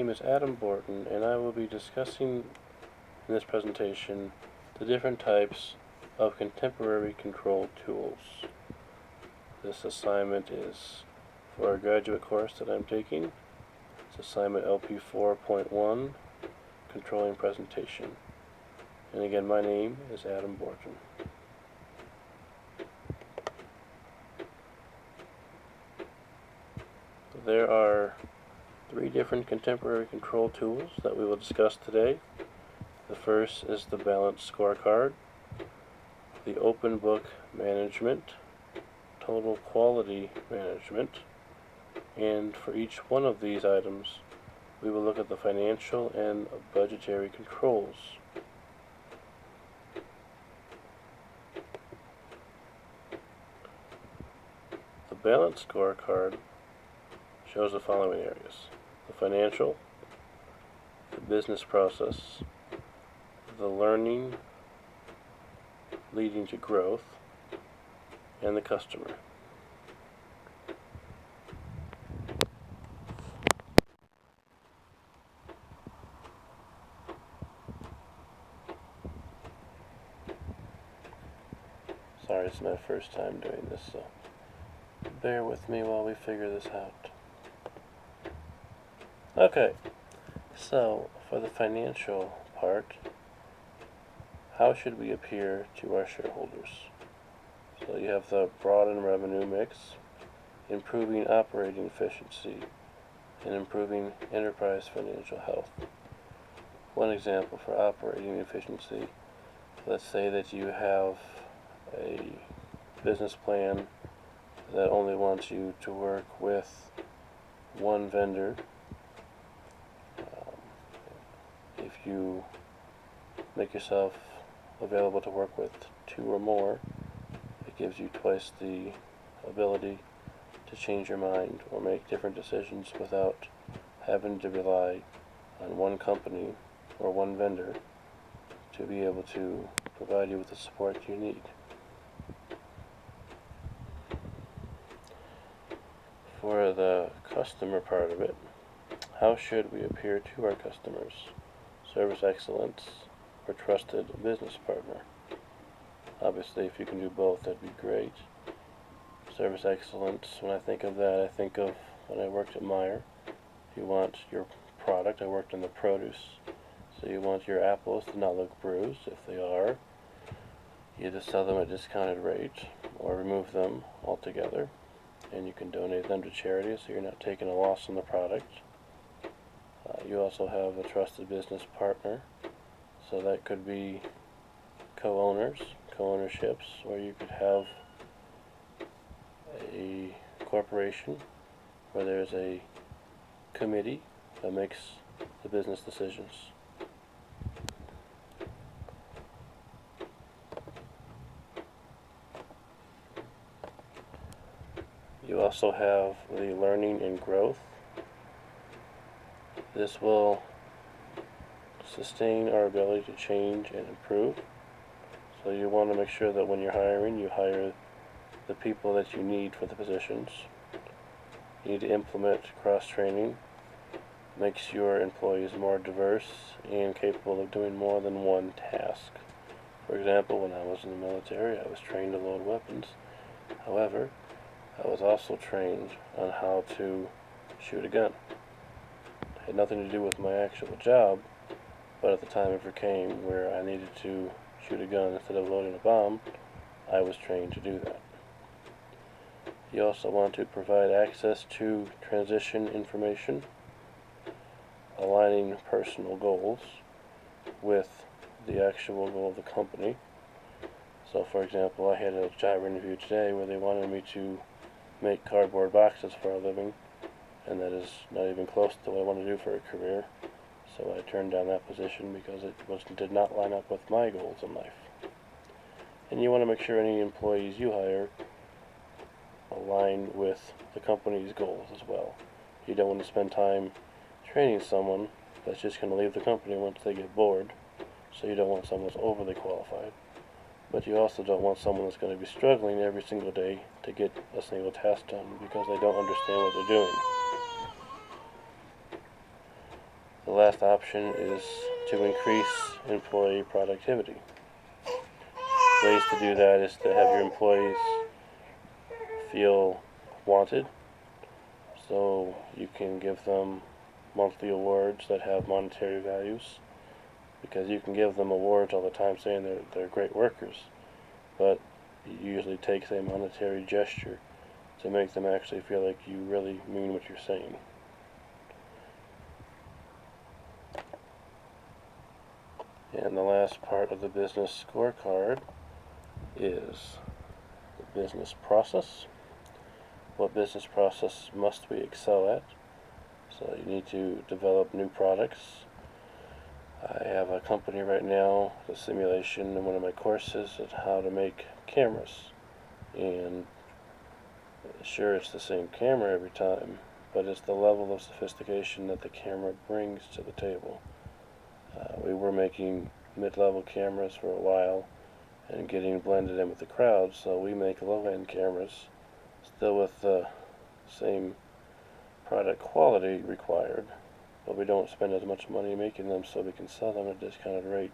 name is Adam Borton, and I will be discussing in this presentation the different types of contemporary control tools. This assignment is for a graduate course that I'm taking. It's assignment LP 4.1, Controlling Presentation. And again, my name is Adam Borton. There are 3 different contemporary control tools that we will discuss today. The first is the Balanced Scorecard, the Open Book Management, Total Quality Management, and for each one of these items we will look at the financial and budgetary controls. The Balanced Scorecard shows the following areas: the financial, the business process, the learning leading to growth, and the customer. Sorry, it's my first time doing this, so bear with me while we figure this out. Okay, so for the financial part, how should we appear to our shareholders? So you have the broaden revenue mix, improving operating efficiency, and improving enterprise financial health. One example for operating efficiency, let's say that you have a business plan that only wants you to work with one vendor. If you make yourself available to work with 2 or more, it gives you twice the ability to change your mind or make different decisions without having to rely on one company or one vendor to be able to provide you with the support you need. For the customer part of it, how should we appear to our customers? Service excellence or trusted business partner. Obviously, if you can do both, that'd be great. Service excellence, when I think of that, I think of when I worked at Meijer. You want your product, I worked in the produce, so you want your apples to not look bruised. If they are, you either sell them at a discounted rate or remove them altogether, and you can donate them to charity, so you're not taking a loss on the product. You also have a trusted business partner, so that could be co-owners, co-ownerships, or you could have a corporation where there's a committee that makes the business decisions. You also have the learning and growth. This will sustain our ability to change and improve. So you want to make sure that when you're hiring, you hire the people that you need for the positions. You need to implement cross-training. Makes your employees more diverse and capable of doing more than one task. For example, when I was in the military, I was trained to load weapons. However, I was also trained on how to shoot a gun. It had nothing to do with my actual job, but at the time ever came where I needed to shoot a gun instead of loading a bomb, I was trained to do that. You also want to provide access to transition information, aligning personal goals with the actual goal of the company. So for example, I had a job interview today where they wanted me to make cardboard boxes for a living, and that is not even close to what I want to do for a career. So I turned down that position because it did not line up with my goals in life. And you want to make sure any employees you hire align with the company's goals as well. You don't want to spend time training someone that's just going to leave the company once they get bored, so you don't want someone that's overly qualified. But you also don't want someone that's going to be struggling every single day to get a single task done because they don't understand what they're doing. The last option is to increase employee productivity. Ways to do that is to have your employees feel wanted, so you can give them monthly awards that have monetary values, because you can give them awards all the time saying they're great workers, but it usually takes a monetary gesture to make them actually feel like you really mean what you're saying. And the last part of the business scorecard is the business process. What business process must we excel at? So you need to develop new products. I have a company right now, the simulation in one of my courses of how to make cameras. And sure, it's the same camera every time, but it's the level of sophistication that the camera brings to the table. We were making mid-level cameras for a while and getting blended in with the crowd, so we make low-end cameras still with the same product quality required, but we don't spend as much money making them so we can sell them at a discounted rate.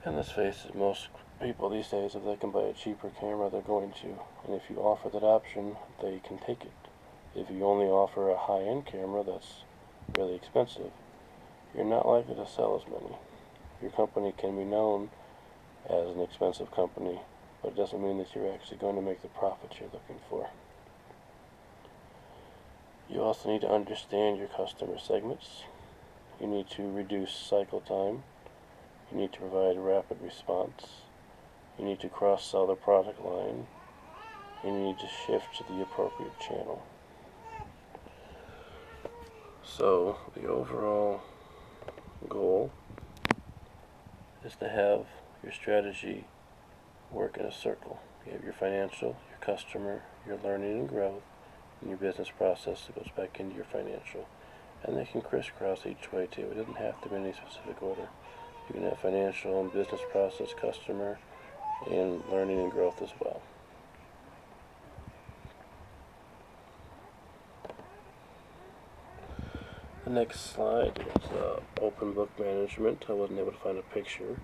And let's face it, most people these days, if they can buy a cheaper camera, they're going to. And if you offer that option, they can take it. If you only offer a high-end camera that's really expensive, you're not likely to sell as many. Your company can be known as an expensive company, but it doesn't mean that you're actually going to make the profits you're looking for. You also need to understand your customer segments. You need to reduce cycle time. You need to provide rapid response. You need to cross-sell the product line. You need to shift to the appropriate channel. So the overall goal is to have your strategy work in a circle. You have your financial, your customer, your learning and growth, and your business process that goes back into your financial. And they can crisscross each way too. It doesn't have to be in any specific order. You can have financial and business process, customer, and learning and growth as well. The next slide is open book management. I wasn't able to find a picture,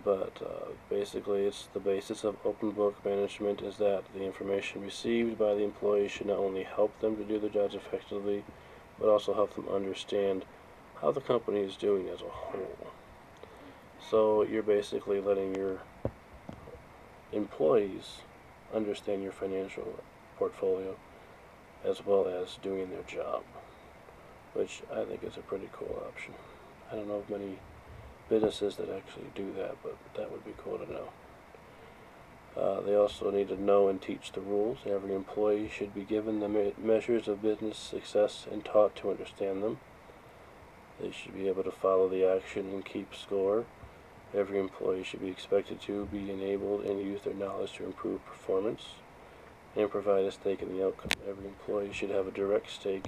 but basically it's the basis of open book management is that the information received by the employee should not only help them to do their jobs effectively, but also help them understand how the company is doing as a whole. So you're basically letting your employees understand your financial portfolio as well as doing their job, which I think is a pretty cool option. I don't know of many businesses that actually do that, but that would be cool to know. They also need to know and teach the rules. Every employee should be given the measures of business success and taught to understand them. They should be able to follow the action and keep score. Every employee should be expected to be enabled and use their knowledge to improve performance and provide a stake in the outcome. Every employee should have a direct stake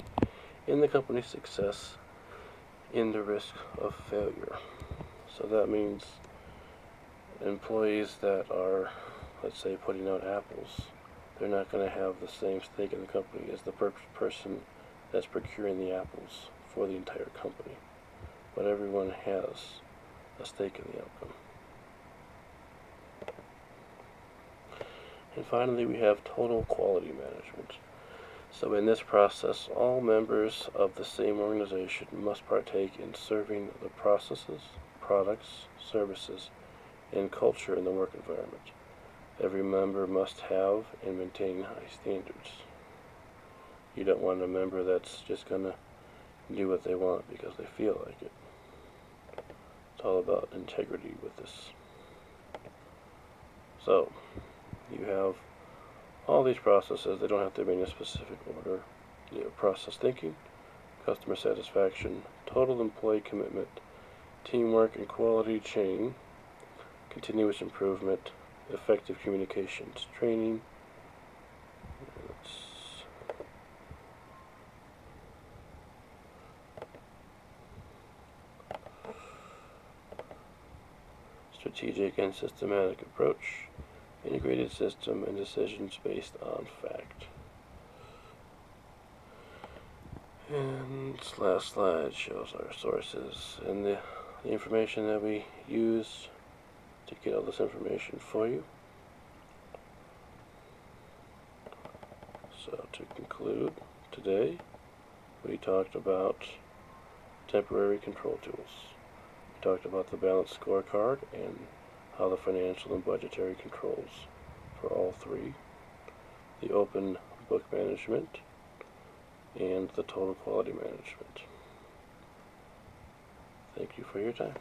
in the company's success in the risk of failure. So that means employees that are, let's say, putting out apples, they're not going to have the same stake in the company as the person that's procuring the apples for the entire company. But everyone has a stake in the outcome. And finally, we have total quality management. So in this process, all members of the same organization must partake in serving the processes, products, services, and culture in the work environment. Every member must have and maintain high standards. You don't want a member that's just going to do what they want because they feel like it. It's all about integrity with this. So, you have all these processes. They don't have to be in a specific order. You have process thinking, customer satisfaction, total employee commitment, teamwork and quality chain, continuous improvement, effective communications, training, strategic and systematic approach, integrated system, and decisions based on fact. And this last slide shows our sources and the information that we use to get all this information for you. So to conclude, today we talked about temporary control tools. We talked about the balanced scorecard and how the financial and budgetary controls for all three, the open book management, and the total quality management. Thank you for your time.